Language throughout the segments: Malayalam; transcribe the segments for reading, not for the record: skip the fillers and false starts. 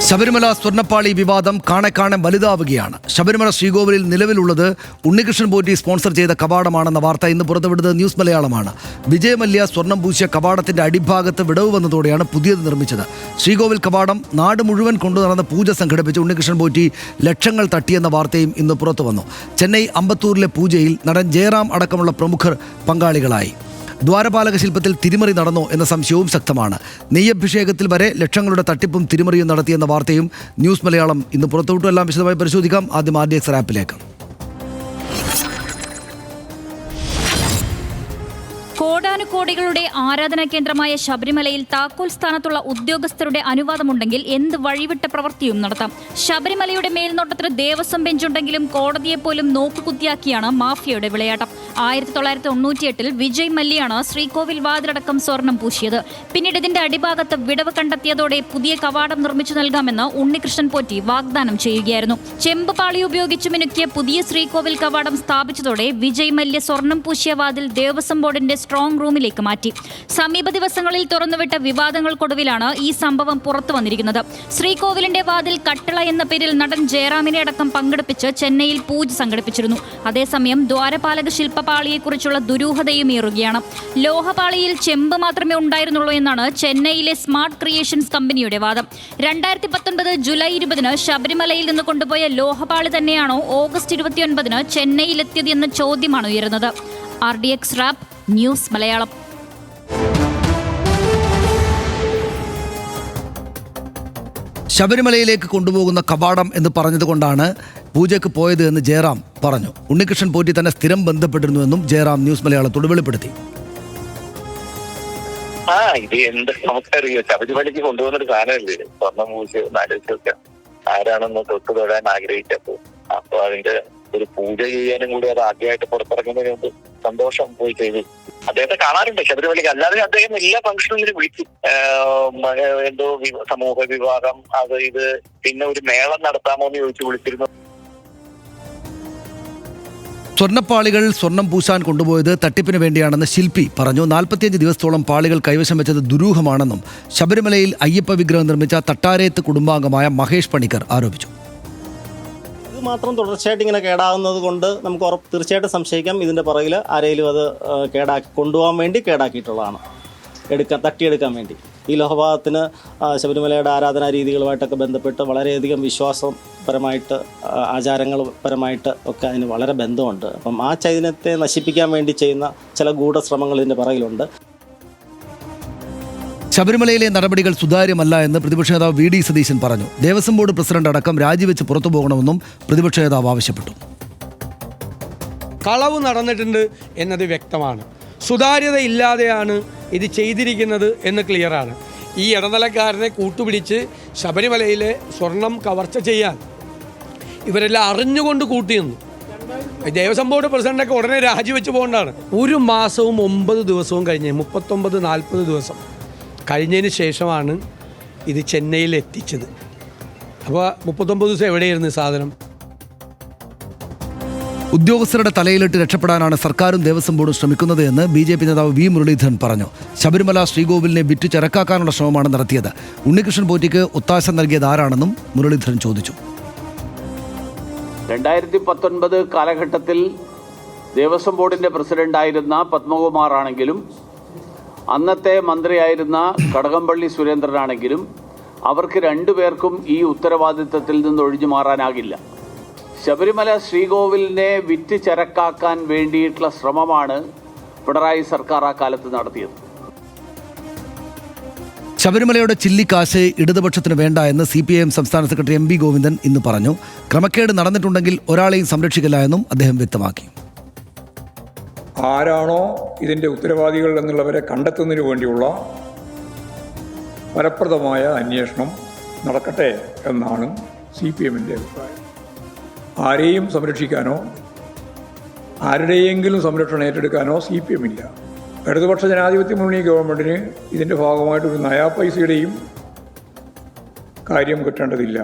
ശബരിമല സ്വർണ്ണപ്പാളി വിവാദം കാണെ വലുതാവുകയാണ്. ശബരിമല ശ്രീകോവിലിൽ നിലവിലുള്ളത് ഉണ്ണികൃഷ്ണൻ പോറ്റി സ്പോൺസർ ചെയ്ത കവാടമാണെന്ന വാർത്ത ഇന്ന് പുറത്തുവിടുന്നത് ന്യൂസ് മലയാളമാണ്. വിജയ് മല്യ സ്വർണം പൂശിയ കവാടത്തിന്റെ അടിഭാഗത്ത് വിടവ് വന്നതോടെയാണ് പുതിയത് നിർമ്മിച്ചത്. ശ്രീകോവിൽ കവാടം നാട് മുഴുവൻ കൊണ്ടുനടന്ന പൂജ സംഘടിപ്പിച്ച് ഉണ്ണികൃഷ്ണൻ പോറ്റി ലക്ഷങ്ങൾ തട്ടിയെന്ന വാർത്തയും ഇന്ന് പുറത്തു വന്നു. ചെന്നൈ അമ്പത്തൂരിലെ പൂജയിൽ നടൻ ജയറാം അടക്കമുള്ള പ്രമുഖർ പങ്കാളികളായി. ദ്വാരപാലക ശില്പത്തിൽ തിരിമറി നടന്നോ എന്ന സംശയവും ശക്തമാണ്. നെയ്യഭിഷേകത്തിൽ വരെ ലക്ഷങ്ങളുടെ തട്ടിപ്പും തിരിമറിയും നടത്തിയെന്ന വാർത്തയും ന്യൂസ് മലയാളം ഇന്ന് പുറത്തുവിട്ടു. എല്ലാം വിശദമായി പരിശോധിക്കാം. ആദ്യം RDX ആപ്പിലേക്ക്. കോടാനുകോടികളുടെ ആരാധനാ കേന്ദ്രമായ ശബരിമലയിൽ താക്കോൽ സ്ഥാനത്തുള്ള ഉദ്യോഗസ്ഥരുടെ അനുവാദമുണ്ടെങ്കിൽ എന്ത് വഴിവിട്ട പ്രവൃത്തിയും നടത്താം. ശബരിമലയുടെ മേൽനോട്ടത്തിന് ദേവസ്വം ബെഞ്ചുണ്ടെങ്കിലും കോടതിയെപ്പോലും നോക്കുകുത്തിയാക്കിയാണ് മാഫിയയുടെ വിളയാട്ടം. 1998-ൽ വിജയ് മല്യയാണ് ശ്രീകോവിൽ വാതിലടക്കം സ്വർണം പൂശിയത്. പിന്നീട് ഇതിന്റെ അടിഭാഗത്ത് വിടവ് കണ്ടെത്തിയതോടെ പുതിയ കവാടം നിർമ്മിച്ചു നൽകാമെന്ന് ഉണ്ണികൃഷ്ണൻ പോറ്റി വാഗ്ദാനം ചെയ്യുകയായിരുന്നു. ചെമ്പ് പാളി ഉപയോഗിച്ച് മിനുക്കിയ പുതിയ ശ്രീകോവിൽ കവാടം സ്ഥാപിച്ചതോടെ വിജയ് മല്യ സ്വർണം പൂശിയ വാതിൽ ദേവസ്വം ബോർഡിന്റെ സ്ട്രോങ് റൂമിലേക്ക് മാറ്റി. സമീപ ദിവസങ്ങളിൽ തുറന്നുവിട്ട വിവാദങ്ങൾക്കൊടുവിലാണ് ഈ സംഭവം പുറത്തു വന്നിരിക്കുന്നത്. ശ്രീകോവിലിന്റെ വാതിൽ കട്ടള എന്ന പേരിൽ നടൻ ജയറാമിനെ അടക്കം പങ്കെടുപ്പിച്ച് ചെന്നൈയിൽ പൂജ സംഘടിപ്പിച്ചിരുന്നു. അതേസമയം ദ്വാരപാലക ശില്പപാളിയെക്കുറിച്ചുള്ള ദുരൂഹതയും ഏറുകയാണ്. ലോഹപാളിയിൽ ചെമ്പ് മാത്രമേ ഉണ്ടായിരുന്നുള്ളൂ എന്നാണ് ചെന്നൈയിലെ സ്മാർട്ട് ക്രിയേഷൻസ് കമ്പനിയുടെ വാദം. 2019 ജൂലൈ 20 ശബരിമലയിൽ നിന്ന് കൊണ്ടുപോയ ലോഹപാളി തന്നെയാണോ ഓഗസ്റ്റ് 29 ചെന്നൈയിലെത്തിയത് എന്ന ചോദ്യമാണ് ഉയരുന്നത്. RDX rap news Malayalam. ശബരിമലയിലേക്ക് കൊണ്ടുപോകുന്ന കവാടം എന്ന് പറഞ്ഞതുകൊണ്ടാണ് പൂജയ്ക്ക് പോയത് എന്ന് ജയറാം പറഞ്ഞു. ഉണ്ണികൃഷ്ണൻ പോറ്റി തന്നെ സ്ഥിരം ബന്ധപ്പെട്ടിരുന്നുവെന്നും ജയറാം ന്യൂസ് മലയാളത്തോട് വെളിപ്പെടുത്തി. ഇത് എന്ത് നമുക്കറിയോ, ശബരിമലയ്ക്ക് കൊണ്ടുപോകുന്നൊരു സാധനമല്ലേ സ്വർണ്ണം പൂജ ആലോചിച്ചൊക്കെ ആരാണെന്ന് തൊട്ട് തൊഴാൻ ആഗ്രഹിച്ചപ്പോ അപ്പൊ അതിന്റെ ഒരു പൂജ ചെയ്യാനും കൂടി അത് ആദ്യമായിട്ട് പുറത്തിറങ്ങുന്നതിന് മുമ്പ് സന്തോഷം പോയി ചെയ്തു. അദ്ദേഹത്തെ കാണാറുണ്ട് ശബരിമലയ്ക്ക്. അല്ലാതെ അദ്ദേഹം എല്ലാ ഫംഗ്ഷനും വിളിച്ചു. എന്തോ സമൂഹ വിവാഹം അത് ഇത് പിന്നെ ഒരു മേളം നടത്താമോ എന്ന് ചോദിച്ചു വിളിച്ചിരുന്നു. സ്വർണ്ണപ്പാളികൾ സ്വർണം പൂശാൻ കൊണ്ടുപോയത് തട്ടിപ്പിന് വേണ്ടിയാണെന്ന് ശില്പി പറഞ്ഞു. 45 ദിവസത്തോളം പാളികൾ കൈവശം വെച്ചത് ദുരൂഹമാണെന്നും ശബരിമലയിൽ അയ്യപ്പ വിഗ്രഹം നിർമ്മിച്ച തട്ടാരേത്ത് കുടുംബാംഗമായ മഹേഷ് പണിക്കർ ആരോപിച്ചു. മാത്രം തുടർച്ചയായിട്ട് ഇങ്ങനെ കേടാകുന്നത് കൊണ്ട് നമുക്ക് തീർച്ചയായിട്ടും സംശയിക്കാം ഇതിൻ്റെ പുറകിൽ ആരെങ്കിലും അത് കൊണ്ടുപോകാൻ വേണ്ടി കേടാക്കിയിട്ടുള്ളതാണ്, തട്ടിയെടുക്കാൻ വേണ്ടി. ഈ ലോഹഭാഗത്തിന് ശബരിമലയുടെ ആരാധനാ രീതികളുമായിട്ടൊക്കെ ബന്ധപ്പെട്ട് വളരെയധികം വിശ്വാസപരമായിട്ട് ആചാരങ്ങൾപരമായിട്ട് ഒക്കെ അതിന് വളരെ ബന്ധമുണ്ട്. അപ്പം ആ ചൈതന്യത്തെ നശിപ്പിക്കാൻ വേണ്ടി ചെയ്യുന്ന ചില ഗൂഢശ്രമങ്ങൾ ഇതിൻ്റെ പുറകിലുണ്ട്. ശബരിമലയിലെ നടപടികൾ സുതാര്യമല്ല എന്ന് പ്രതിപക്ഷ നേതാവ് VD സതീശൻ പറഞ്ഞു. ദേവസ്വം ബോർഡ് പ്രസിഡന്റ് അടക്കം രാജിവെച്ച് പുറത്തു പോകണമെന്നും പ്രതിപക്ഷ നേതാവ് ആവശ്യപ്പെട്ടു. കളവ് നടന്നിട്ടുണ്ട് എന്നത് വ്യക്തമാണ്. സുതാര്യത ഇല്ലാതെയാണ് ഇത് ചെയ്തിരിക്കുന്നത് എന്ന് ക്ലിയറാണ്. ഈ ഇടനിലക്കാരനെ കൂട്ടുപിടിച്ച് ശബരിമലയിലെ സ്വർണം കവർച്ച ചെയ്യാൻ ഇവരെല്ലാം അറിഞ്ഞുകൊണ്ട് കൂട്ടിയെന്നു. ദേവസ്വം ബോർഡ് പ്രസിഡന്റൊക്കെ ഉടനെ രാജിവെച്ച് പോകേണ്ടതാണ്. 1 മാസവും 9 ദിവസവും കഴിഞ്ഞ് 39-40 ദിവസം കഴിഞ്ഞതിന് ശേഷമാണ് ഇത് ചെന്നൈയിൽ എത്തിച്ചത്. അപ്പോൾ 39 ദിവസം എവിടെയായിരുന്നു സാധനം? ഉദ്യോഗസ്ഥരുടെ തലയിലിട്ട് രക്ഷപ്പെടാനാണ് സർക്കാരും ദേവസ്വം ബോർഡും ശ്രമിക്കുന്നത് എന്ന് BJP നേതാവ് V മുരളീധരൻ പറഞ്ഞു. ശബരിമല ശ്രീകോവിലിനെ വിറ്റ് ചരക്കാക്കാനുള്ള ശ്രമമാണ് നടത്തിയത്. ഉണ്ണികൃഷ്ണൻ പോറ്റിക്ക് ഒത്താശ നൽകിയത് ആരാണെന്നും മുരളീധരൻ ചോദിച്ചു. 2019 കാലഘട്ടത്തിൽ ദേവസ്വം ബോർഡിൻ്റെ പ്രസിഡന്റായിരുന്ന പത്മകുമാർ ആണെങ്കിലും അന്നത്തെ മന്ത്രിയായിരുന്ന കടകംപള്ളി സുരേന്ദ്രനാണെങ്കിലും അവർക്ക് രണ്ടുപേർക്കും ഈ ഉത്തരവാദിത്തത്തിൽ നിന്ന് ഒഴിഞ്ഞു മാറാനാകില്ല. ശബരിമല ശ്രീകോവിലിനെ വിറ്റ് ചരക്കാക്കാൻ വേണ്ടിയിട്ടുള്ള ശ്രമമാണ് പിണറായി സർക്കാർ ആ കാലത്ത് നടത്തിയത്. ശബരിമലയുടെ ചില്ലിക്കാശ് ഇടതുപക്ഷത്തിന് വേണ്ട എന്ന് CPIM സംസ്ഥാന സെക്രട്ടറി MB ഗോവിന്ദൻ ഇന്ന് പറഞ്ഞു. ക്രമക്കേട് നടന്നിട്ടുണ്ടെങ്കിൽ ഒരാളെയും സംരക്ഷിക്കില്ല എന്നും അദ്ദേഹം വ്യക്തമാക്കി. ആരാണോ ഇതിൻ്റെ ഉത്തരവാദികൾ എന്നുള്ളവരെ കണ്ടെത്തുന്നതിന് വേണ്ടിയുള്ള ഫലപ്രദമായ അന്വേഷണം നടക്കട്ടെ എന്നാണ് CPIMൻ്റെ അഭിപ്രായം. ആരെയും സംരക്ഷിക്കാനോ ആരുടെയെങ്കിലും സംരക്ഷണം ഏറ്റെടുക്കാനോ CPIM ഇല്ല. ഇടതുപക്ഷ ജനാധിപത്യ മുന്നണി ഗവൺമെൻറ്റിന് ഇതിൻ്റെ ഭാഗമായിട്ടൊരു നയാ പൈസയുടെയും കാര്യം കിട്ടേണ്ടതില്ല.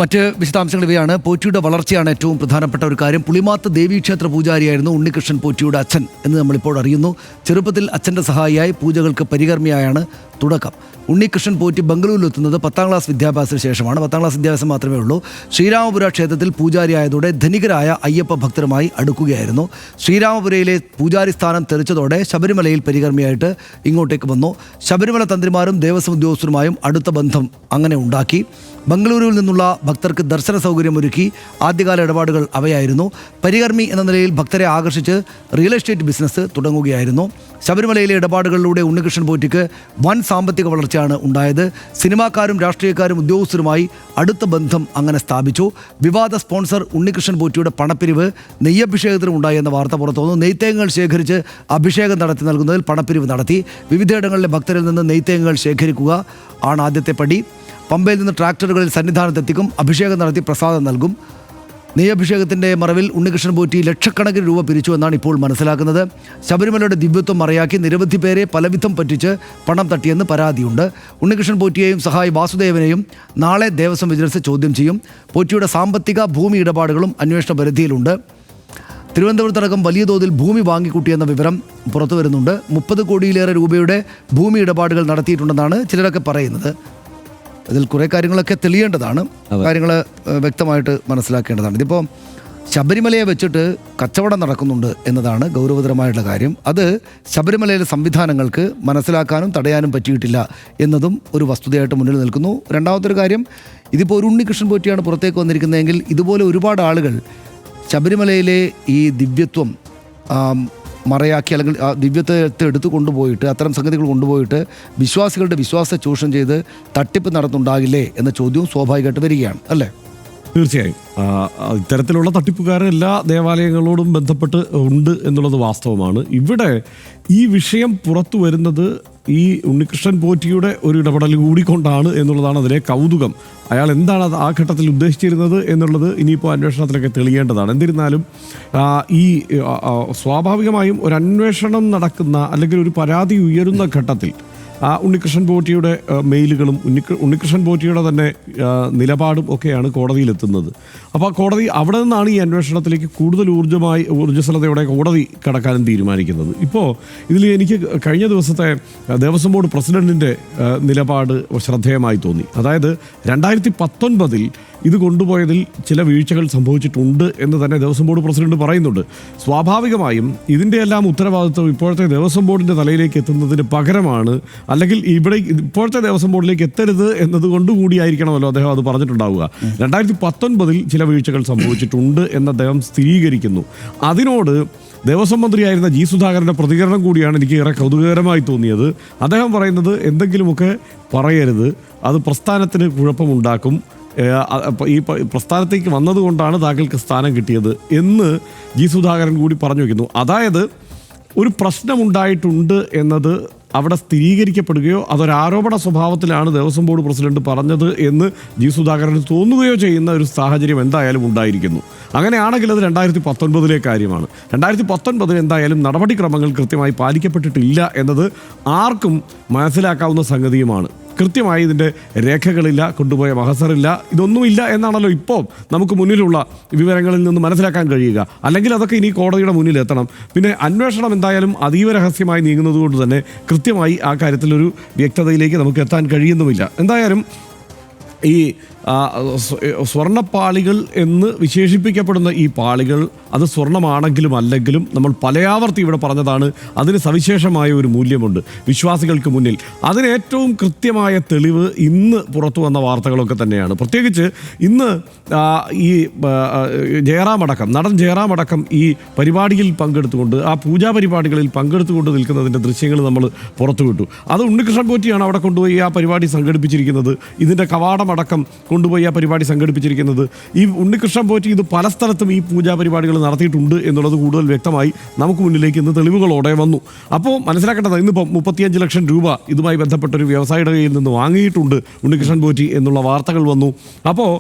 മറ്റ് വിശദാംശങ്ങൾ ഇവയാണ്. പോറ്റിയുടെ വളർച്ചയാണ് ഏറ്റവും പ്രധാനപ്പെട്ട ഒരു കാര്യം. പുളിമാത്ത് ദേവീക്ഷേത്ര പൂജാരിയായിരുന്നു ഉണ്ണികൃഷ്ണൻ പോറ്റിയുടെ അച്ഛൻ എന്ന് നമ്മളിപ്പോൾ അറിയുന്നു. ചെറുപ്പത്തിൽ അച്ഛൻ്റെ സഹായിയായി പൂജകൾക്ക് പരികർമ്മിയായാണ് തുടക്കം. ഉണ്ണികൃഷ്ണൻ പോറ്റി ബംഗളൂരിലെത്തുന്നത് 10ാം ക്ലാസ് വിദ്യാഭ്യാസത്തിന് ശേഷമാണ്. 10ാം ക്ലാസ് വിദ്യാഭ്യാസം മാത്രമേ ഉള്ളൂ. ശ്രീരാമപുര ക്ഷേത്രത്തിൽ പൂജാരിയായതോടെ ധനികരായ അയ്യപ്പ ഭക്തരുമായി അടുക്കുകയായിരുന്നു. ശ്രീരാമപുരയിലെ പൂജാരി സ്ഥാനം തെറിച്ചതോടെ ശബരിമലയിൽ പരികർമ്മിയായിട്ട് ഇങ്ങോട്ടേക്ക് വന്നു. ശബരിമല തന്ത്രിമാരും ദേവസ്വം ഉദ്യോഗസ്ഥരുമായും അടുത്ത ബന്ധം അങ്ങനെ ഉണ്ടാക്കി. ബംഗളൂരുവിൽ നിന്നുള്ള ഭക്തർക്ക് ദർശന സൗകര്യമൊരുക്കി. ആദ്യകാല ഇടപാടുകൾ അവയായിരുന്നു. പരികർമ്മി എന്ന നിലയിൽ ഭക്തരെ ആകർഷിച്ച് റിയൽ എസ്റ്റേറ്റ് ബിസിനസ് തുടങ്ങുകയായിരുന്നു. ശബരിമലയിലെ ഇടപാടുകളിലൂടെ ഉണ്ണികൃഷ്ണൻ പോറ്റിക്ക് വൻ സാമ്പത്തിക വളർച്ചയാണ് ഉണ്ടായത്. സിനിമാക്കാരും രാഷ്ട്രീയക്കാരും ഉദ്യോഗസ്ഥരുമായി അടുത്ത ബന്ധം അങ്ങനെ സ്ഥാപിച്ചു. വിവാദ സ്പോൺസർ ഉണ്ണികൃഷ്ണൻ പോറ്റിയുടെ പണപ്പിരിവ് നെയ്യഭിഷേകത്തിനും ഉണ്ടായി എന്ന വാർത്ത പുറത്തുവന്നു. നെയ്ത്തേങ്ങകൾ ശേഖരിച്ച് അഭിഷേകം നടത്തി നൽകുന്നതിൽ പണപ്പിരിവ് നടത്തി. വിവിധയിടങ്ങളിലെ ഭക്തരിൽ നിന്ന് നെയ്ത്തേങ്ങകൾ ശേഖരിക്കുക ആണ് ആദ്യത്തെ പടി. പമ്പയിൽ നിന്ന് ട്രാക്ടറുകളിൽ സന്നിധാനത്തെത്തിക്കും. അഭിഷേകം നടത്തി പ്രസാദം നൽകും. നെയ്യഭിഷേകത്തിൻ്റെ മറവിൽ ഉണ്ണികൃഷ്ണൻ പോറ്റി ലക്ഷക്കണക്കിന് രൂപ പിരിച്ചു എന്നാണ് ഇപ്പോൾ മനസ്സിലാക്കുന്നത്. ശബരിമലയുടെ ദിവ്യത്വം മറയാക്കി നിരവധി പേരെ പലവിധം പറ്റിച്ച് പണം തട്ടിയെന്ന് പരാതിയുണ്ട്. ഉണ്ണികൃഷ്ണൻ പോറ്റിയെയും സഹായി വാസുദേവനെയും നാളെ ദേവസ്വം വിജിലൻസ് ചോദ്യം ചെയ്യും. പോറ്റിയുടെ സാമ്പത്തിക ഭൂമി ഇടപാടുകളും അന്വേഷണ പരിധിയിലുണ്ട്. തിരുവനന്തപുരത്തടക്കം വലിയ തോതിൽ ഭൂമി വാങ്ങിക്കൂട്ടിയെന്ന വിവരം പുറത്തു വരുന്നുണ്ട്. 30 കോടിയിലേറെ രൂപയുടെ ഭൂമി ഇടപാടുകൾ നടത്തിയിട്ടുണ്ടെന്നാണ് ചിലരൊക്കെ പറയുന്നത്. അതിൽ കുറേ കാര്യങ്ങളൊക്കെ തെളിയേണ്ടതാണ്, കാര്യങ്ങൾ വ്യക്തമായിട്ട് മനസ്സിലാക്കേണ്ടതാണ്. ഇതിപ്പോൾ ശബരിമലയെ വെച്ചിട്ട് കച്ചവടം നടക്കുന്നുണ്ട് എന്നതാണ് ഗൗരവതരമായിട്ടുള്ള കാര്യം. അത് ശബരിമലയിലെ സംവിധാനങ്ങൾക്ക് മനസ്സിലാക്കാനും തടയാനും പറ്റിയിട്ടില്ല എന്നതും ഒരു വസ്തുതയായിട്ട് മുന്നിൽ നിൽക്കുന്നു. രണ്ടാമത്തെ ഒരു കാര്യം, ഇതിപ്പോൾ ഒരു ഉണ്ണികൃഷ്ണൻ പോറ്റിയാണ് പുറത്തേക്ക് വന്നിരിക്കുന്നതെങ്കിൽ ഇതുപോലെ ഒരുപാട് ആളുകൾ ശബരിമലയിലെ ഈ ദിവ്യത്വം മറയാക്കി അല്ലെങ്കിൽ ആ ദിവ്യത്തെ എടുത്തു കൊണ്ടുപോയിട്ട് അത്തരം സംഗതികൾ കൊണ്ടുപോയിട്ട് വിശ്വാസികളുടെ വിശ്വാസത്തെ ചൂഷണം ചെയ്ത് തട്ടിപ്പ് നടത്തുന്നുണ്ടാകില്ലേ എന്ന ചോദ്യവും സ്വാഭാവികമായിട്ട് വരികയാണ്, അല്ലേ? തീർച്ചയായും ഇത്തരത്തിലുള്ള തട്ടിപ്പുകാർ എല്ലാ ദേവാലയങ്ങളോടും ബന്ധപ്പെട്ട് ഉണ്ട് എന്നുള്ളത് വാസ്തവമാണ്. ഇവിടെ ഈ വിഷയം പുറത്തു വരുന്നത് ഈ ഉണ്ണികൃഷ്ണൻ പോറ്റിയുടെ ഒരു ഇടപെടൽ കൂടിക്കൊണ്ടാണ് എന്നുള്ളതാണ് അതിലെ കൗതുകം. അയാൾ എന്താണ് ആ ഘട്ടത്തിൽ ഉദ്ദേശിച്ചിരുന്നത് എന്നുള്ളത് ഇനിയിപ്പോൾ അന്വേഷണത്തിലൊക്കെ തെളിയേണ്ടതാണ്. എന്നിരുന്നാലും ഈ സ്വാഭാവികമായും ഒരു അന്വേഷണം നടക്കുന്ന അല്ലെങ്കിൽ ഒരു പരാതി ഉയരുന്ന ഘട്ടത്തിൽ ഉണ്ണികൃഷ്ണൻ പോറ്റിയുടെ മെയിലുകളും ഉണ്ണികൃഷ്ണൻ പോറ്റിയുടെ തന്നെ നിലപാടും ഒക്കെയാണ് കോടതിയിലെത്തുന്നത്. അപ്പോൾ കോടതി അവിടെ നിന്നാണ് ഈ അന്വേഷണത്തിലേക്ക് കൂടുതൽ ഊർജ്ജസ്വലതയോടെ കോടതി കടക്കാനും തീരുമാനിക്കുന്നത്. ഇപ്പോൾ ഇതിൽ എനിക്ക് കഴിഞ്ഞ ദിവസത്തെ ദേവസ്വം ബോർഡ് പ്രസിഡന്റിൻ്റെ നിലപാട് ശ്രദ്ധേയമായി തോന്നി. അതായത് 2019 ഇത് കൊണ്ടുപോയതിൽ ചില വീഴ്ചകൾ സംഭവിച്ചിട്ടുണ്ട് എന്ന് തന്നെ ദേവസ്വം ബോർഡ് പ്രസിഡന്റ് പറയുന്നുണ്ട്. സ്വാഭാവികമായും ഇതിൻ്റെ എല്ലാം ഉത്തരവാദിത്വം ഇപ്പോഴത്തെ ദേവസ്വം ബോർഡിൻ്റെ തലയിലേക്ക് എത്തുന്നതിന് പകരമാണ്, അല്ലെങ്കിൽ ഇപ്പോഴത്തെ ദേവസ്വം ബോർഡിലേക്ക് എത്തരുത് എന്നതുകൊണ്ടുകൂടിയായിരിക്കണമല്ലോ അദ്ദേഹം അത് പറഞ്ഞിട്ടുണ്ടാവുക. 2019 ചില വീഴ്ചകൾ സംഭവിച്ചിട്ടുണ്ട് എന്ന് അദ്ദേഹം സ്ഥിരീകരിക്കുന്നു. അതിനോട് ദേവസ്വം മന്ത്രിയായിരുന്ന ജി സുധാകരൻ്റെ പ്രതികരണം കൂടിയാണ് എനിക്ക് ഏറെ കൗതുകകരമായി തോന്നിയത്. അദ്ദേഹം പറയുന്നത് എന്തെങ്കിലുമൊക്കെ പറയരുത്, അത് പ്രസ്ഥാനത്തിന് കുഴപ്പമുണ്ടാക്കും, ഈ പ്രസ്ഥാനത്തേക്ക് വന്നതുകൊണ്ടാണ് താങ്കൾക്ക് സ്ഥാനം കിട്ടിയത് എന്ന് ജി സുധാകരൻ കൂടി പറഞ്ഞു വയ്ക്കുന്നു. അതായത് ഒരു പ്രശ്നമുണ്ടായിട്ടുണ്ട് എന്നത് അവിടെ സ്ഥിരീകരിക്കപ്പെടുകയോ അതൊരാരോപണ സ്വഭാവത്തിലാണ് ദേവസ്വം ബോർഡ് പ്രസിഡന്റ് പറഞ്ഞത് എന്ന് ജി സുധാകരന് തോന്നുകയോ ചെയ്യുന്ന ഒരു സാഹചര്യം എന്തായാലും ഉണ്ടായിരിക്കുന്നു. അങ്ങനെയാണെങ്കിൽ അത് 2019 കാര്യമാണ്. 2019 എന്തായാലും നടപടിക്രമങ്ങൾ കൃത്യമായി പാലിക്കപ്പെട്ടിട്ടില്ല എന്നത് ആർക്കും മനസ്സിലാക്കാവുന്ന സംഗതിയുമാണ്. കൃത്യമായി ഇതിൻ്റെ രേഖകളില്ല, കൊണ്ടുപോയ മഹസറില്ല, ഇതൊന്നുമില്ല എന്നാണല്ലോ ഇപ്പോൾ നമുക്ക് മുന്നിലുള്ള വിവരങ്ങളിൽ നിന്ന് മനസ്സിലാക്കാൻ കഴിയുക. അല്ലെങ്കിൽ അതൊക്കെ ഇനി കോടതിയുടെ മുന്നിലെത്തണം. പിന്നെ അന്വേഷണം എന്തായാലും അതീവ രഹസ്യമായി നീങ്ങുന്നത് കൊണ്ട് തന്നെ കൃത്യമായി ആ കാര്യത്തിലൊരു വ്യക്തതയിലേക്ക് നമുക്ക് എത്താൻ കഴിയുന്നുമില്ല. എന്തായാലും ഈ സ്വർണ്ണപ്പാളികൾ എന്ന് വിശേഷിപ്പിക്കപ്പെടുന്ന ഈ പാളികൾ അത് സ്വർണ്ണമാണെങ്കിലും അല്ലെങ്കിലും നമ്മൾ പലയാവർത്തി ഇവിടെ പറഞ്ഞതാണ്, അതിന് സവിശേഷമായ ഒരു മൂല്യമുണ്ട് വിശ്വാസികൾക്ക് മുന്നിൽ. അതിന് ഏറ്റവും കൃത്യമായ തെളിവ് ഇന്ന് പുറത്തു വന്ന വാർത്തകളൊക്കെ തന്നെയാണ്. പ്രത്യേകിച്ച് ഇന്ന് ഈ നടൻ ജയറാമടക്കം ഈ പരിപാടിയിൽ പങ്കെടുത്തുകൊണ്ട് ആ പൂജാ പരിപാടികളിൽ പങ്കെടുത്തുകൊണ്ട് നിൽക്കുന്നതിൻ്റെ ദൃശ്യങ്ങൾ നമ്മൾ പുറത്തുവിട്ടു. അത് ഉണ്ണികൃഷ്ണൻ പോറ്റിയാണ് അവിടെ കൊണ്ടുപോയി ആ പരിപാടി സംഘടിപ്പിച്ചിരിക്കുന്നത്. ഇതിൻ്റെ കവാടമടക്കം കൊണ്ടുപോയി ആ പരിപാടി സംഘടിപ്പിച്ചിരിക്കുന്നത്. ഈ ഉണ്ണികൃഷ്ണൻ പോറ്റി ഇത് പല സ്ഥലത്തും ഈ പൂജാ പരിപാടികൾ നടത്തിയിട്ടുണ്ട് എന്നുള്ളത് കൂടുതൽ വ്യക്തമായി നമുക്ക് മുന്നിലേക്ക് ഇന്ന് തെളിവുകളോടെ വന്നു. അപ്പോൾ മനസ്സിലാക്കേണ്ടത് ഇന്നിപ്പോൾ 35 ലക്ഷം രൂപ ഇതുമായി ബന്ധപ്പെട്ടൊരു വ്യവസായിയുടെ കയ്യിൽ നിന്ന് വാങ്ങിയിട്ടുണ്ട് ഉണ്ണികൃഷ്ണൻ പോറ്റി എന്നുള്ള വാർത്തകൾ വന്നു. അപ്പോൾ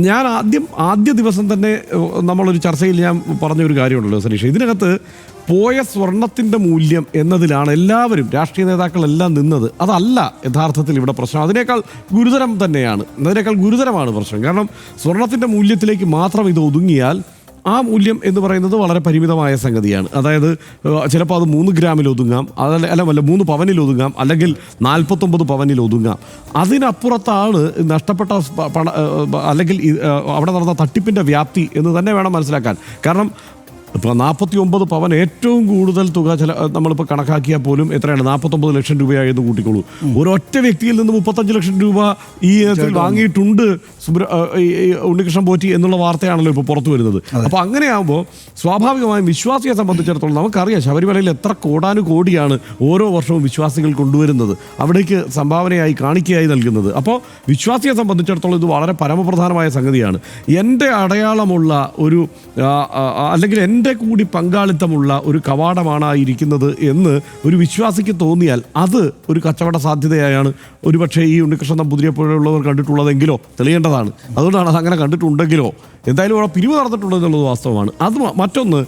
ഞാൻ ആദ്യ ദിവസം തന്നെ നമ്മളൊരു ചർച്ചയിൽ ഞാൻ പറഞ്ഞൊരു കാര്യമുണ്ടല്ലോ സനീഷ്, ഇതിനകത്ത് പോയ സ്വർണത്തിൻ്റെ മൂല്യം എന്നതിലാണ് എല്ലാവരും രാഷ്ട്രീയ നേതാക്കളെല്ലാം നിന്നത്. അതല്ല യഥാർത്ഥത്തിൽ ഇവിടെ പ്രശ്നം. അതിനേക്കാൾ ഗുരുതരമാണ് പ്രശ്നം. കാരണം സ്വർണത്തിൻ്റെ മൂല്യത്തിലേക്ക് മാത്രം ഇത് ഒതുങ്ങിയാൽ ആ മൂല്യം എന്ന് പറയുന്നത് വളരെ പരിമിതമായ സംഗതിയാണ്. അതായത് ചിലപ്പോൾ അത് 3 ഗ്രാമിൽ ഒതുങ്ങാം, അല്ല 3 പവനിൽ ഒതുങ്ങാം, അല്ലെങ്കിൽ 49 പവനിൽ ഒതുങ്ങാം. അതിനപ്പുറത്താണ് നഷ്ടപ്പെട്ട അല്ലെങ്കിൽ അവിടെ നടന്ന തട്ടിപ്പിൻ്റെ വ്യാപ്തി എന്ന് തന്നെ വേണം മനസ്സിലാക്കാൻ. കാരണം ഇപ്പോൾ 49 പവൻ ഏറ്റവും കൂടുതൽ തുക നമ്മളിപ്പോൾ കണക്കാക്കിയാൽ പോലും എത്രയാണ്, 49 ലക്ഷം രൂപയായെന്ന് കൂട്ടിക്കോളൂ. ഒരൊറ്റ വ്യക്തിയിൽ നിന്ന് 35 ലക്ഷം രൂപ ഈ ഇനത്തിൽ വാങ്ങിയിട്ടുണ്ട് ഉണ്ണികൃഷ്ണൻ പോറ്റി എന്നുള്ള വാർത്തയാണല്ലോ ഇപ്പോൾ പുറത്തു വരുന്നത്. അപ്പോൾ അങ്ങനെയാകുമ്പോൾ സ്വാഭാവികമായും വിശ്വാസിയെ സംബന്ധിച്ചിടത്തോളം നമുക്കറിയാം ശബരിമലയിൽ എത്ര കോടാനുകോടിയാണ് ഓരോ വർഷവും വിശ്വാസികൾ കൊണ്ടുവരുന്നത്, അവിടേക്ക് സംഭാവനയായി കാണിക്കയായി നൽകുന്നത്. അപ്പോൾ വിശ്വാസിയെ സംബന്ധിച്ചിടത്തോളം ഇത് വളരെ പരമപ്രധാനമായ സംഗതിയാണ്. എൻ്റെ അടയാളമുള്ള ഒരു അല്ലെങ്കിൽ എൻ്റെ കൂടി പങ്കാളിത്തമുള്ള ഒരു കവാടമാണായിരിക്കുന്നത് എന്ന് ഒരു വിശ്വാസിക്ക് തോന്നിയാൽ അത് ഒരു കച്ചവട സാധ്യതയായാണ് ഒരുപക്ഷെ ഈ ഉണ്ണികൃഷ്ണൻ നമ്പൂതിരിയെ പോലെയുള്ളവർ കണ്ടിട്ടുള്ളതെങ്കിലോ തെളിയേണ്ടതാണ്. അതുകൊണ്ടാണ് അത് അങ്ങനെ കണ്ടിട്ടുണ്ടെങ്കിലോ എന്തായാലും അവിടെ പിരിവ് നടന്നിട്ടുണ്ടെന്നുള്ളത് വാസ്തവമാണ്. അത് മറ്റൊന്ന്,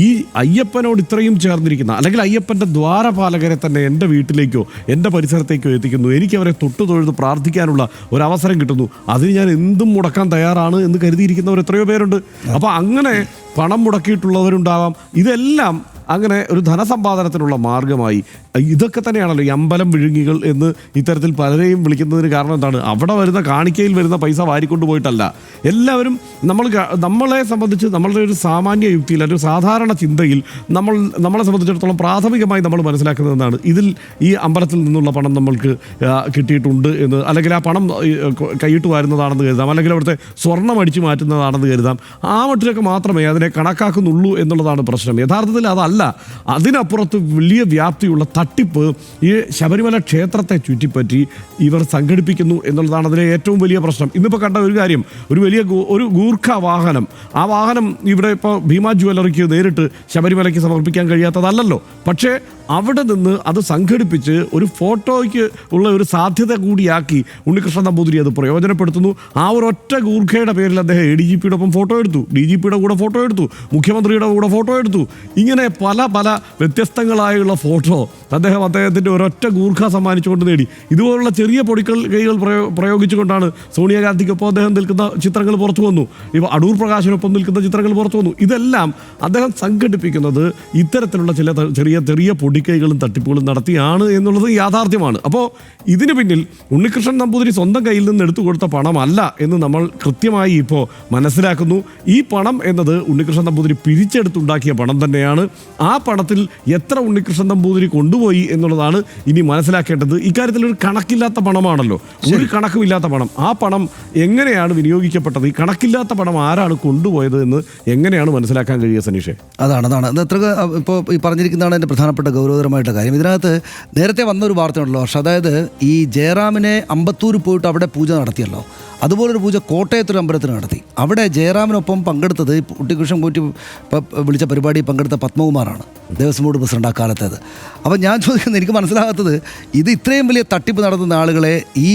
ഈ അയ്യപ്പനോട് ഇത്രയും ചേർന്നിരിക്കുന്ന അല്ലെങ്കിൽ അയ്യപ്പൻ്റെ ദ്വാരപാലകരെ തന്നെ എൻ്റെ വീട്ടിലേക്കോ എൻ്റെ പരിസരത്തേക്കോ എത്തിക്കുന്നു, എനിക്ക് അവരെ തൊട്ടു തൊഴുത് പ്രാർത്ഥിക്കാനുള്ള ഒരവസരം കിട്ടുന്നു, അതിന് ഞാൻ എന്തും മുടക്കാൻ തയ്യാറാണ് എന്ന് കരുതിയിരിക്കുന്നവർ എത്രയോ പേരുണ്ട്. അപ്പോൾ അങ്ങനെ പണം മുടക്കിയിട്ടുള്ളവരുണ്ടാവാം. ഇതെല്ലാം അങ്ങനെ ഒരു ധനസമ്പാദനത്തിനുള്ള മാർഗമായി. ഇതൊക്കെ തന്നെയാണല്ലോ ഈ അമ്പലം വിഴുങ്ങികൾ എന്ന് ഇത്തരത്തിൽ പലരെയും വിളിക്കുന്നതിന് കാരണം എന്താണ്? അവിടെ വരുന്ന കാണിക്കയിൽ വരുന്ന പൈസ വാരിക്കൊണ്ട് പോയിട്ടല്ല. എല്ലാവരും നമ്മളെ സംബന്ധിച്ച് നമ്മളുടെ ഒരു സാമാന്യ യുക്തിയിൽ ഒരു സാധാരണ ചിന്തയിൽ നമ്മളെ സംബന്ധിച്ചിടത്തോളം പ്രാഥമികമായി നമ്മൾ മനസ്സിലാക്കുന്നത് എന്താണ്? ഇതിൽ ഈ അമ്പലത്തിൽ നിന്നുള്ള പണം നമ്മൾക്ക് കിട്ടിയിട്ടുണ്ട് എന്ന്, അല്ലെങ്കിൽ ആ പണം കൈയിട്ട് വരുന്നതാണെന്ന് കരുതാം, അല്ലെങ്കിൽ അവിടുത്തെ സ്വർണം അടിച്ചു മാറ്റുന്നതാണെന്ന് കരുതാം. ആ മട്ടിലൊക്കെ മാത്രമേ അതിനെ കണക്കാക്കുന്നുള്ളൂ എന്നുള്ളതാണ് പ്രശ്നം. യഥാർത്ഥത്തിൽ അതല്ല. അതിനപ്പുറത്ത് വലിയ വ്യാപ്തിയുള്ള തട്ടിപ്പ് ഈ ശബരിമല ക്ഷേത്രത്തെ ചുറ്റിപ്പറ്റി ഇവർ സംഘടിപ്പിക്കുന്നു എന്നുള്ളതാണ് അതിലെ ഏറ്റവും വലിയ പ്രശ്നം. ഇന്നിപ്പോൾ കണ്ട ഒരു കാര്യം, ഒരു ഗൂർഖ വാഹനം, ആ വാഹനം ഇവിടെ ഇപ്പോൾ ഭീമാ ജ്വല്ലറിക്ക് നേരിട്ട് ശബരിമലയ്ക്ക് സമർപ്പിക്കാൻ കഴിയാത്തതല്ലല്ലോ. പക്ഷേ അവിടെ നിന്ന് അത് സംഘടിപ്പിച്ച് ഒരു ഫോട്ടോയ്ക്ക് ഉള്ള ഒരു സാധ്യത കൂടിയാക്കി ഉണ്ണികൃഷ്ണൻ നമ്പൂതിരി അത് പ്രയോജനപ്പെടുത്തുന്നു. ആ ഒരൊറ്റ ഗൂർഖയുടെ പേരിൽ അദ്ദേഹം ADGPയുടെ ഒപ്പം ഫോട്ടോ എടുത്തു, DGPയുടെ കൂടെ ഫോട്ടോ എടുത്തു, മുഖ്യമന്ത്രിയുടെ കൂടെ ഫോട്ടോ എടുത്തു. ഇങ്ങനെ പല വ്യത്യസ്തങ്ങളായുള്ള ഫോട്ടോ അദ്ദേഹത്തിൻ്റെ ഒരൊറ്റ ഗൂർഖ സമ്മാനിച്ചുകൊണ്ട് നേടി. ഇതുപോലുള്ള ചെറിയ കൈകൾ പ്രയോഗിച്ചുകൊണ്ടാണ് സോണിയാഗാന്ധിക്കൊപ്പം അദ്ദേഹം നിൽക്കുന്ന ചിത്രങ്ങൾ പുറത്തു വന്നു. ഇപ്പോൾ അടൂർ പ്രകാശിനൊപ്പം നിൽക്കുന്ന ചിത്രങ്ങൾ പുറത്തു വന്നു. ഇതെല്ലാം അദ്ദേഹം സംഘടിപ്പിക്കുന്നത് ഇത്തരത്തിലുള്ള ചെറിയ പൊടിക്കൈകളും തട്ടിപ്പുകളും നടത്തിയാണ് എന്നുള്ളത് യാഥാർത്ഥ്യമാണ്. അപ്പോൾ ഇതിന് പിന്നിൽ ഉണ്ണികൃഷ്ണൻ നമ്പൂതിരി സ്വന്തം കയ്യിൽ നിന്ന് എടുത്തു കൊടുത്ത പണമല്ല എന്ന് നമ്മൾ കൃത്യമായി ഇപ്പോൾ മനസ്സിലാക്കുന്നു. ഈ പണം എന്നത് ഉണ്ണികൃഷ്ണൻ നമ്പൂതിരി പിരിച്ചെടുത്തുണ്ടാക്കിയ പണം തന്നെയാണ്. ആ പണത്തിൽ എത്ര ഉണ്ണികൃഷ്ണൻ നമ്പൂതിരി കൊണ്ടുപോയി എന്നുള്ളതാണ് ഇനി മനസ്സിലാക്കേണ്ടത്. ഇക്കാര്യത്തിൽ ഒരു കണക്കില്ലാത്ത പണമാണല്ലോ, ഒരു കണക്കുമില്ലാത്ത പണം. ആ പണം എങ്ങനെയാണ് വിനിയോഗിക്കപ്പെട്ടത്, ഈ കണക്കില്ലാത്ത പണം ആരാണ് കൊണ്ടുപോയത് എന്ന് എങ്ങനെയാണ് മനസ്സിലാക്കാൻ കഴിയുക സനീഷേ? അതാണ് എത്ര ഇപ്പോൾ ഈ പറഞ്ഞിരിക്കുന്നതാണ് എൻ്റെ പ്രധാനപ്പെട്ട ഗൗരവതരമായിട്ട് കാര്യം. ഇതിനകത്ത് നേരത്തെ വന്നൊരു വാർത്തയുണ്ടല്ലോ പക്ഷേ, അതായത് ഈ ജയറാമിനെ അമ്പത്തൂർ പോയിട്ട് അവിടെ പൂജ നടത്തിയല്ലോ, അതുപോലൊരു പൂജ കോട്ടയത്തൊരു അമ്പലത്തിന് നടത്തി. അവിടെ ജയറാമിനൊപ്പം പങ്കെടുത്തത് ഉണ്ണികൃഷ്ണൻ പോറ്റി വിളിച്ച പരിപാടി പങ്കെടുത്ത പത്മകുമാറാണ്, ദേവസ്വം ബോർഡ് പ്രസിഡന്റ് ആ കാലത്തേത്. അപ്പോൾ ഞാൻ ചോദിക്കുന്നത്, എനിക്ക് മനസ്സിലാകാത്തത്, ഇത് ഇത്രയും വലിയ തട്ടിപ്പ് നടത്തുന്ന ആളുകളെ ഈ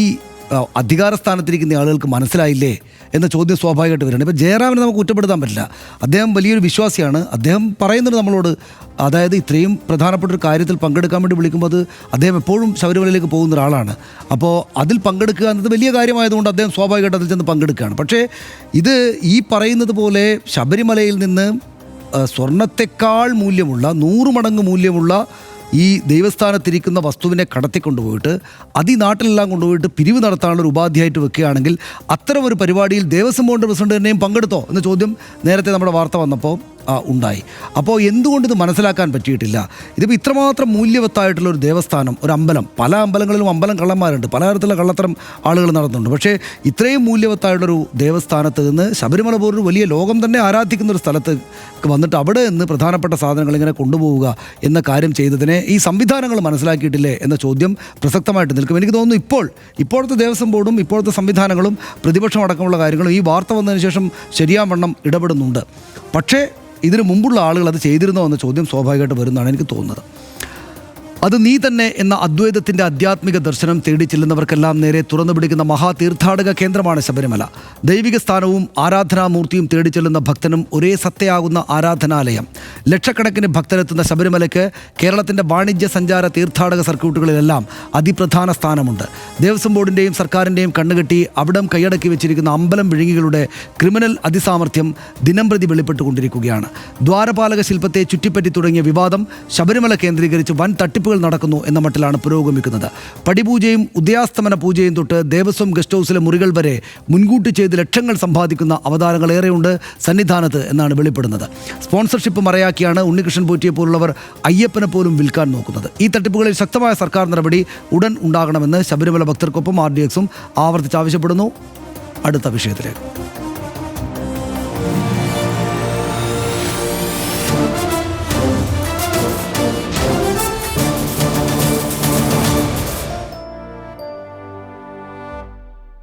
അധികാര സ്ഥാനത്തിരിക്കുന്ന ആളുകൾക്ക് മനസ്സിലായില്ലേ എന്ന ചോദ്യം സ്വാഭാവികമായിട്ട് വരികയാണ്. ഇപ്പോൾ ജയറാമിനെ നമുക്ക് കുറ്റപ്പെടുത്താൻ പറ്റില്ല, അദ്ദേഹം വലിയൊരു വിശ്വാസിയാണ്. അദ്ദേഹം പറയുന്നുണ്ട് നമ്മളോട്, അതായത് ഇത്രയും പ്രധാനപ്പെട്ട ഒരു കാര്യത്തിൽ പങ്കെടുക്കാൻ വേണ്ടി വിളിക്കുമ്പോൾ അത് അദ്ദേഹം എപ്പോഴും ശബരിമലയിലേക്ക് പോകുന്ന ഒരാളാണ്. അപ്പോൾ അതിൽ പങ്കെടുക്കുക എന്നത് വലിയ കാര്യമായതുകൊണ്ട് അദ്ദേഹം സ്വാഭാവികമായിട്ട് അതിൽ ചെന്ന് പങ്കെടുക്കുകയാണ്. പക്ഷേ ഇത് ഈ പറയുന്നത് പോലെ ശബരിമലയിൽ നിന്ന് സ്വർണത്തെക്കാൾ മൂല്യമുള്ള 100 മടങ്ങ് മൂല്യമുള്ള ഈ ദൈവസ്ഥാനത്തിരിക്കുന്ന വസ്തുവിനെ കടത്തിക്കൊണ്ടുപോയിട്ട് അത് ഈ നാട്ടിലെല്ലാം കൊണ്ടുപോയിട്ട് പിരിവ് നടത്താനുള്ളൊരു ഉപാധിയായിട്ട് വെക്കുകയാണെങ്കിൽ അത്തരം ഒരു പരിപാടിയിൽ ദേവസ്വം ബോർഡ് പ്രസിഡന്റ് തന്നെയും പങ്കെടുത്തോ എന്ന ചോദ്യം നേരത്തെ നമ്മുടെ വാർത്ത വന്നപ്പോൾ ഉണ്ടായി. അപ്പോൾ എന്തുകൊണ്ട് ഇത് മനസ്സിലാക്കാൻ പറ്റിയിട്ടില്ല? ഇതിപ്പോൾ ഇത്രമാത്രം മൂല്യവത്തായിട്ടുള്ള ഒരു ദേവസ്ഥാനം, ഒരു അമ്പലം, പല അമ്പലങ്ങളിലും അമ്പലം കള്ളന്മാരുണ്ട്, പലതരത്തിലുള്ള കള്ളത്തരം ആളുകൾ നടത്തുന്നുണ്ട്. പക്ഷേ ഇത്രയും മൂല്യവത്തായിട്ടുള്ളൊരു ദേവസ്ഥാനത്ത് നിന്ന് ശബരിമല പോലൊരു വലിയ ലോകം തന്നെ ആരാധിക്കുന്ന ഒരു സ്ഥലത്ത് വന്നിട്ട് അവിടെ നിന്ന് പ്രധാനപ്പെട്ട സാധനങ്ങൾ ഇങ്ങനെ കൊണ്ടുപോവുക എന്ന കാര്യം ചെയ്തതിനെ ഈ സംവിധാനങ്ങൾ മനസ്സിലാക്കിയിട്ടില്ലേ എന്ന ചോദ്യം പ്രസക്തമായിട്ട് നിൽക്കും. എനിക്ക് തോന്നുന്നു ഇപ്പോഴത്തെ ദേവസ്വം ബോർഡും ഇപ്പോഴത്തെ സംവിധാനങ്ങളും പ്രതിപക്ഷം അടക്കമുള്ള കാര്യങ്ങളും ഈ വാർത്ത വന്നതിന് ശേഷം ശരിയാവണ്ണം ഇടപെടുന്നുണ്ട്. പക്ഷേ ഇതിനു മുമ്പുള്ള ആളുകൾ അത് ചെയ്തിരുന്നോ എന്ന ചോദ്യം സ്വാഭാവികമായിട്ട് വരുന്നതാണ് എനിക്ക് തോന്നുന്നത്. അത് നീ തന്നെ എന്ന അദ്വൈതത്തിൻ്റെ ആധ്യാത്മിക ദർശനം തേടി ചെല്ലുന്നവർക്കെല്ലാം നേരെ തുറന്നു പിടിക്കുന്ന മഹാതീർത്ഥാടക കേന്ദ്രമാണ് ശബരിമല. ദൈവിക സ്ഥാനവും ആരാധനാമൂർത്തിയും തേടി ചെല്ലുന്ന ഭക്തനും ഒരേ സത്തയാകുന്ന ആരാധനാലയം. ലക്ഷക്കണക്കിന് ഭക്തരെത്തുന്ന ശബരിമലയ്ക്ക് കേരളത്തിൻ്റെ വാണിജ്യ സഞ്ചാര തീർത്ഥാടക സർക്യൂട്ടുകളിലെല്ലാം അതിപ്രധാന സ്ഥാനമുണ്ട്. ദേവസ്വം ബോർഡിൻ്റെയും സർക്കാരിൻ്റെയും കണ്ണുകെട്ടി അവിടം കൈയടക്കി വെച്ചിരിക്കുന്ന അമ്പലം വിഴുങ്ങികളുടെ ക്രിമിനൽ അതിസാമർഥ്യം ദിനംപ്രതി വെളിപ്പെട്ടുകൊണ്ടിരിക്കുകയാണ്. ദ്വാരപാലക ശില്പത്തെ ചുറ്റിപ്പറ്റി തുടങ്ങിയ വിവാദം ശബരിമല കേന്ദ്രീകരിച്ച് വൻ തട്ടിപ്പുകൾ നടക്കുന്നു എന്ന മട്ടിലാണ് പുരോഗമിക്കുന്നത്. പടിപൂജയും ഉദയാസ്തമന പൂജയും തൊട്ട് ദേവസ്വം ഗസ്റ്റ് ഹൗസിലെ മുറികൾ വരെ മുൻകൂട്ടി ചെയ്ത് ലക്ഷങ്ങൾ സമ്പാദിക്കുന്ന അവതാരങ്ങൾ ഏറെയുണ്ട് സന്നിധാനത്ത് എന്നാണ് വെളിപ്പെടുന്നത്. സ്പോൺസർഷിപ്പ് മറയാക്കിയാണ് ഉണ്ണികൃഷ്ണൻ പോറ്റിയെ പോലുള്ളവർ അയ്യപ്പനെ പോലും വിൽക്കാൻ നോക്കുന്നത്. ഈ തട്ടിപ്പുകളിൽ ശക്തമായ സർക്കാർ നടപടി ഉടൻ ഉണ്ടാകണമെന്ന് ശബരിമല ഭക്തർക്കൊപ്പം RDX ആവർത്തിച്ച് ആവശ്യപ്പെടുന്നു. അടുത്ത വിഷയത്തിലേക്ക്.